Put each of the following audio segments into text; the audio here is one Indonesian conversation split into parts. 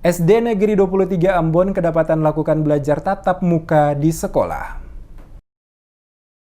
SD Negeri 23 Ambon kedapatan melakukan belajar tatap muka di sekolah.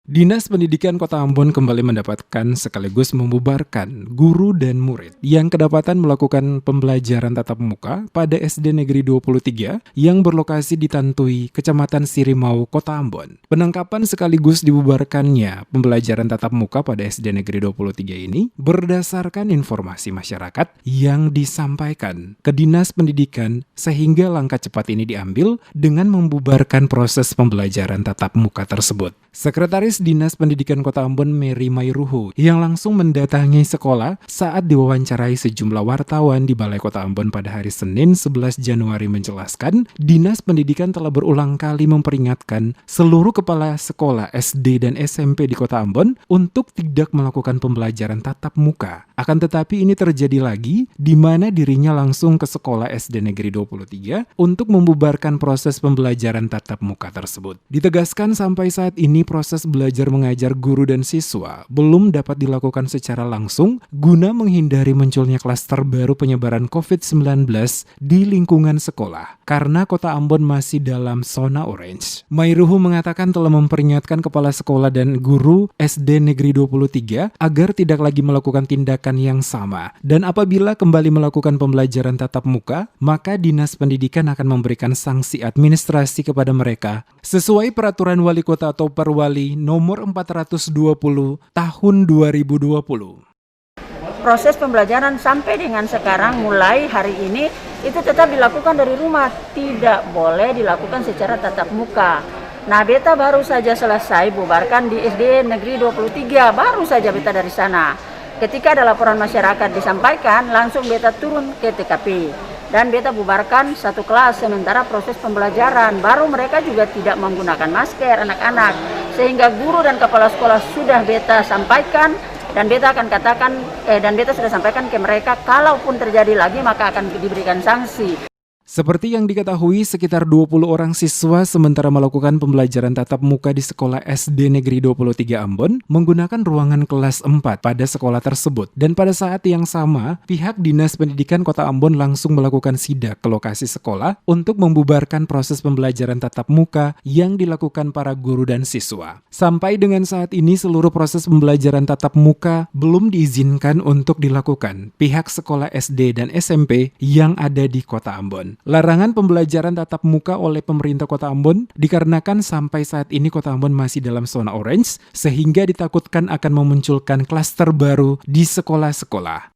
Dinas Pendidikan Kota Ambon kembali mendapatkan sekaligus membubarkan guru dan murid yang kedapatan melakukan pembelajaran tatap muka pada SD Negeri 23 yang berlokasi di Tantui, Kecamatan Sirimau, Kota Ambon. Penangkapan sekaligus dibubarkannya pembelajaran tatap muka pada SD Negeri 23 ini berdasarkan informasi masyarakat yang disampaikan ke Dinas Pendidikan sehingga langkah cepat ini diambil dengan membubarkan proses pembelajaran tatap muka tersebut. Sekretaris Dinas Pendidikan Kota Ambon Mary Mayruhu yang langsung mendatangi sekolah saat diwawancarai sejumlah wartawan di Balai Kota Ambon pada hari Senin 11 Januari menjelaskan, Dinas Pendidikan telah berulang kali memperingatkan seluruh kepala sekolah SD dan SMP di Kota Ambon untuk tidak melakukan pembelajaran tatap muka. Akan tetapi ini terjadi lagi di mana dirinya langsung ke sekolah SD Negeri 23 untuk membubarkan proses pembelajaran tatap muka tersebut. Ditegaskan sampai saat ini proses belajar mengajar guru dan siswa belum dapat dilakukan secara langsung guna menghindari munculnya klaster baru penyebaran COVID-19 di lingkungan sekolah karena Kota Ambon masih dalam zona orange. Mayruhu mengatakan telah memperingatkan kepala sekolah dan guru SD Negeri 23 agar tidak lagi melakukan tindakan yang sama dan apabila kembali melakukan pembelajaran tatap muka, maka Dinas Pendidikan akan memberikan sanksi administrasi kepada mereka sesuai peraturan wali kota atau Perwali nomor 420 tahun 2020. Proses pembelajaran sampai dengan sekarang mulai hari ini itu tetap dilakukan dari rumah, tidak boleh dilakukan secara tatap muka. Nah, beta baru saja selesai bubarkan di SD Negeri 23, baru saja beta dari sana. Ketika ada laporan masyarakat disampaikan, langsung beta turun ke TKP. Dan beta bubarkan satu kelas sementara proses pembelajaran. Baru mereka juga tidak menggunakan masker anak-anak. Sehingga guru dan kepala sekolah sudah beta sampaikan dan beta akan katakan dan beta sudah sampaikan ke mereka kalaupun terjadi lagi maka akan diberikan sanksi. Seperti yang diketahui, sekitar 20 orang siswa sementara melakukan pembelajaran tatap muka di sekolah SD Negeri 23 Ambon menggunakan ruangan kelas 4 pada sekolah tersebut. Dan pada saat yang sama, pihak Dinas Pendidikan Kota Ambon langsung melakukan sidak ke lokasi sekolah untuk membubarkan proses pembelajaran tatap muka yang dilakukan para guru dan siswa. Sampai dengan saat ini, seluruh proses pembelajaran tatap muka belum diizinkan untuk dilakukan pihak sekolah SD dan SMP yang ada di Kota Ambon. Larangan pembelajaran tatap muka oleh pemerintah Kota Ambon dikarenakan sampai saat ini Kota Ambon masih dalam zona orange sehingga ditakutkan akan memunculkan klaster baru di sekolah-sekolah.